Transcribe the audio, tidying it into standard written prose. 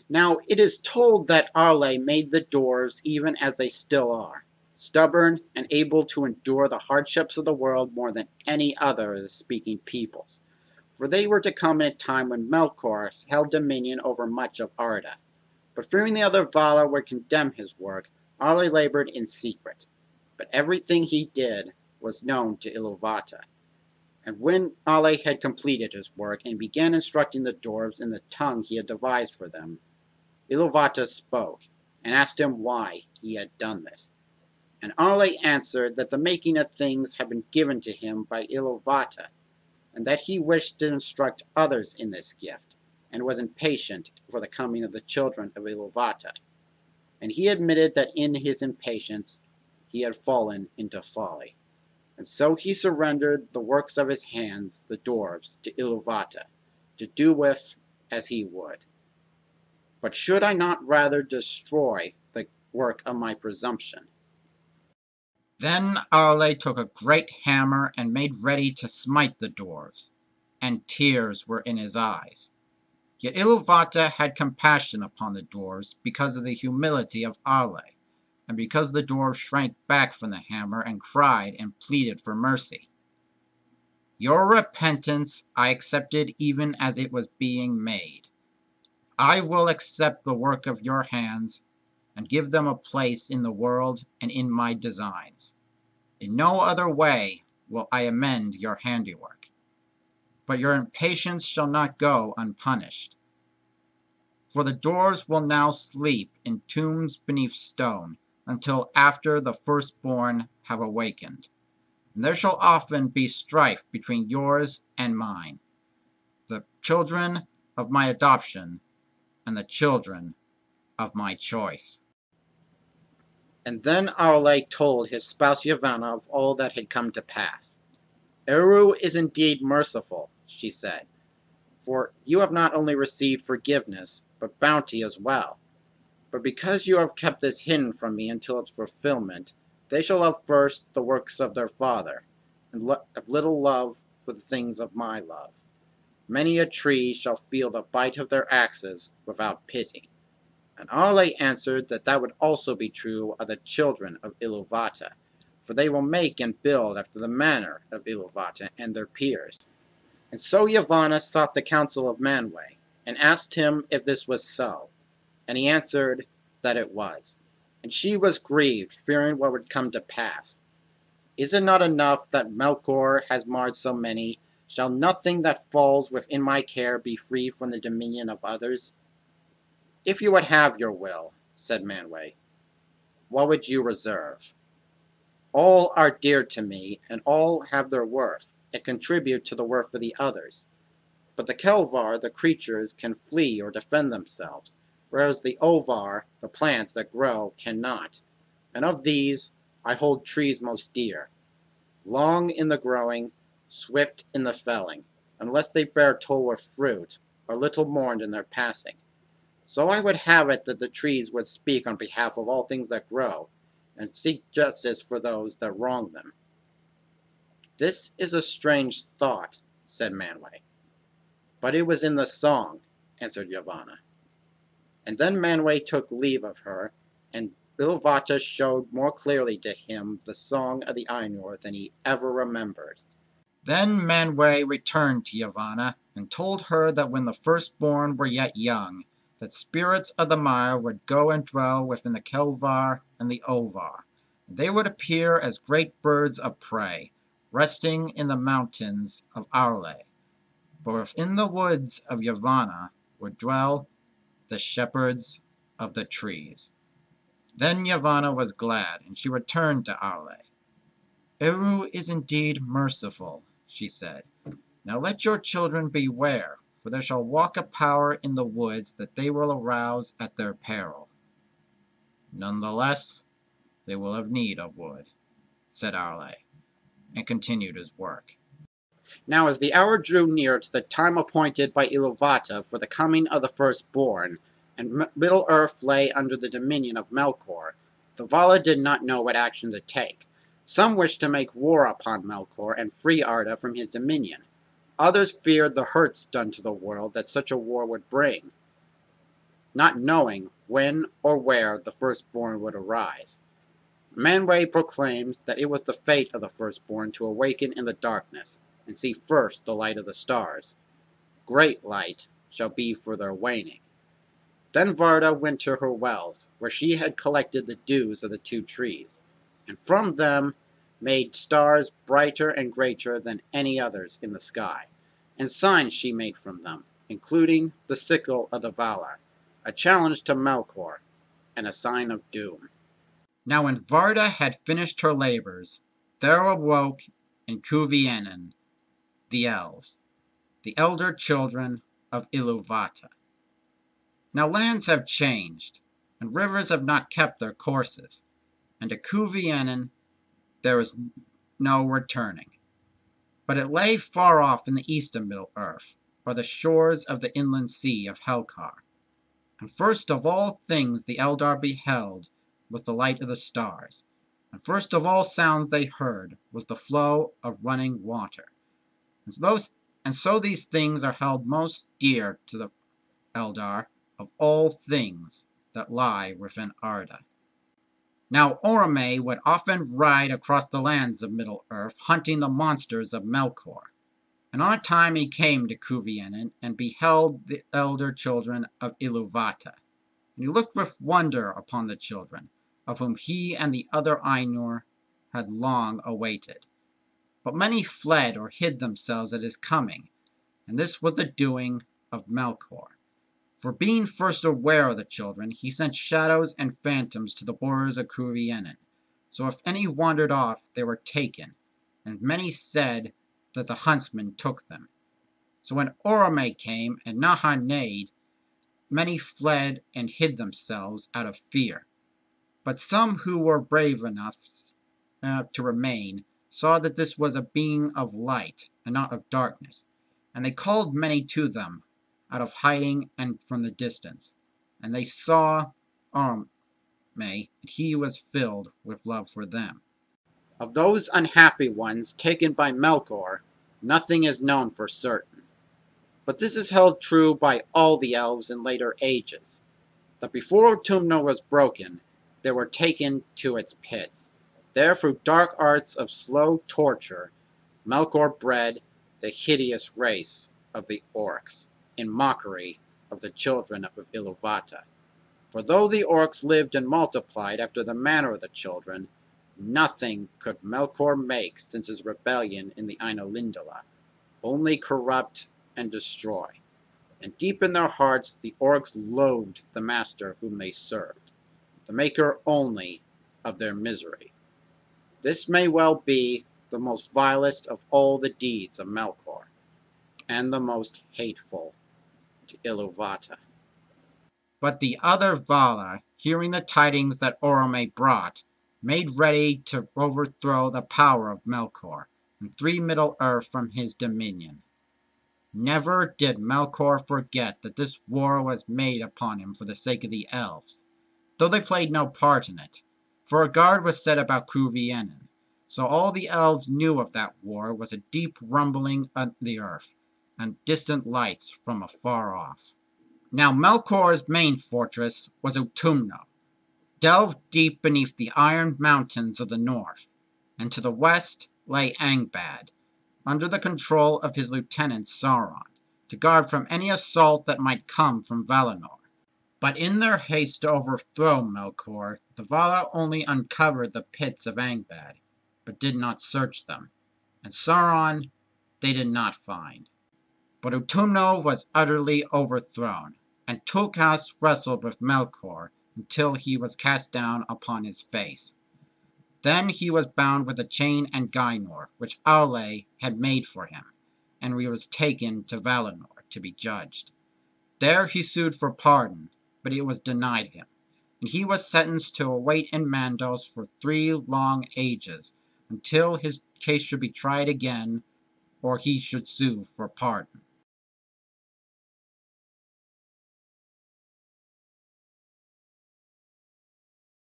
Now it is told that Arle made the dwarves even as they still are, stubborn and able to endure the hardships of the world more than any other of the speaking peoples. For they were to come in a time when Melkor held dominion over much of Arda. But fearing the other Vala would condemn his work, Arle labored in secret. But everything he did was known to Iluvatar. And when Arle had completed his work and began instructing the dwarves in the tongue he had devised for them, Iluvatar spoke, and asked him why he had done this. And Arle answered that the making of things had been given to him by Iluvatar, and that he wished to instruct others in this gift, and was impatient for the coming of the children of Iluvatar. And he admitted that in his impatience he had fallen into folly. And so he surrendered the works of his hands, the dwarves, to Iluvatar, to do with as he would. But should I not rather destroy the work of my presumption? Then Arle took a great hammer and made ready to smite the dwarves, and tears were in his eyes. Yet Iluvatar had compassion upon the dwarves because of the humility of Arle, and because the dwarves shrank back from the hammer and cried and pleaded for mercy. Your repentance I accepted even as it was being made. I will accept the work of your hands and give them a place in the world and in my designs. In no other way will I amend your handiwork. But your impatience shall not go unpunished. For the dwarves will now sleep in tombs beneath stone until after the firstborn have awakened. And there shall often be strife between yours and mine, the children of my adoption and the children of my choice. And then Arle told his spouse Yavanna of all that had come to pass. Eru is indeed merciful, she said, for you have not only received forgiveness, but bounty as well. But because you have kept this hidden from me until its fulfillment, they shall love first the works of their father, and have little love for the things of my love. Many a tree shall feel the bite of their axes without pity. And Arle answered that that would also be true of the children of Iluvatar, for they will make and build after the manner of Iluvatar and their peers. And so Yavanna sought the counsel of Manwë, and asked him if this was so. And he answered that it was. And she was grieved, fearing what would come to pass. Is it not enough that Melkor has marred so many? Shall nothing that falls within my care be free from the dominion of others? If you would have your will, said Manwë, what would you reserve? All are dear to me, and all have their worth, and contribute to the worth of the others. But the Kelvar, the creatures, can flee or defend themselves, whereas the Ovar, the plants that grow, cannot. And of these I hold trees most dear, long in the growing, swift in the felling, unless they bear toll with fruit, or little mourned in their passing. So I would have it that the trees would speak on behalf of all things that grow, and seek justice for those that wrong them. This is a strange thought, said Manwë. But it was in the song, answered Yavanna. And then Manwë took leave of her, and Iluvatar showed more clearly to him the song of the Ainur than he ever remembered. Then Manwë returned to Yavanna, and told her that when the firstborn were yet young, that spirits of the mire would go and dwell within the Kelvar and the Ovar. They would appear as great birds of prey, resting in the mountains of Arle. But within the woods of Yavanna would dwell the shepherds of the trees. Then Yavanna was glad, and she returned to Arle. Eru is indeed merciful, she said. Now let your children beware, for there shall walk a power in the woods that they will arouse at their peril. Nonetheless, they will have need of wood, said Arle, and continued his work. Now as the hour drew near to the time appointed by Iluvatar for the coming of the firstborn, and Middle-earth lay under the dominion of Melkor, the Vala did not know what action to take. Some wished to make war upon Melkor and free Arda from his dominion. Others feared the hurts done to the world that such a war would bring. not knowing when or where the firstborn would arise. Man-Ray proclaimed that it was the fate of the firstborn to awaken in the darkness and see first the light of the stars. Great light shall be for their waning. Then Varda went to her wells, where she had collected the dews of the two trees, and from them made stars brighter and greater than any others in the sky, and signs she made from them, including the sickle of the Valar, a challenge to Melkor, and a sign of doom. Now when Varda had finished her labors, there awoke in Cuvienen the elves, the elder children of Ilúvatar. Now lands have changed, and rivers have not kept their courses, and to Cuvienen there is no returning. But it lay far off in the east of Middle-earth, by the shores of the inland sea of Helcar. And first of all things the Eldar beheld was the light of the stars, and first of all sounds they heard was the flow of running water. And so these things are held most dear to the Eldar of all things that lie within Arda. Now Orome would often ride across the lands of Middle-earth, hunting the monsters of Melkor. And on a time he came to Cuvienen and beheld the elder children of Ilúvatar. And he looked with wonder upon the children, of whom he and the other Ainur had long awaited. But many fled or hid themselves at his coming, and this was the doing of Melkor. For being first aware of the children, he sent shadows and phantoms to the borders of Cuvienen. So if any wandered off, they were taken, and many said that the huntsmen took them. So when Orome came and Naharnade, many fled and hid themselves out of fear. But some who were brave enough to remain saw that this was a being of light and not of darkness, and they called many to them out of hiding and from the distance. And they saw Orome, that he was filled with love for them. Of those unhappy ones taken by Melkor, nothing is known for certain. But this is held true by all the elves in later ages, that before Utumno was broken, they were taken to its pits. There, through dark arts of slow torture, Melkor bred the hideous race of the orcs, in mockery of the children of Ilúvatar. For though the orcs lived and multiplied after the manner of the children, nothing could Melkor make since his rebellion in the Ainulindala, only corrupt and destroy. And deep in their hearts the orcs loathed the master whom they served, the maker only of their misery. This may well be the most vilest of all the deeds of Melkor, and the most hateful to Ilúvatar. But the other Valar, hearing the tidings that Orome brought, made ready to overthrow the power of Melkor, and free Middle-earth from his dominion. Never did Melkor forget that this war was made upon him for the sake of the elves, though they played no part in it, for a guard was set about Cuvienen, so all the elves knew of that war was a deep rumbling of the earth, and distant lights from afar off. Now Melkor's main fortress was Utumno, delved deep beneath the iron mountains of the north, and to the west lay Angband, under the control of his lieutenant Sauron, to guard from any assault that might come from Valinor. But in their haste to overthrow Melkor, the Valar only uncovered the pits of Angband, but did not search them, and Sauron they did not find. But Utumno was utterly overthrown, and Tulkas wrestled with Melkor until he was cast down upon his face. Then he was bound with a chain and Gainor, which Aule had made for him, and he was taken to Valinor to be judged. There he sued for pardon, but it was denied him, and he was sentenced to await in Mandos for 3 long ages, until his case should be tried again, or he should sue for pardon.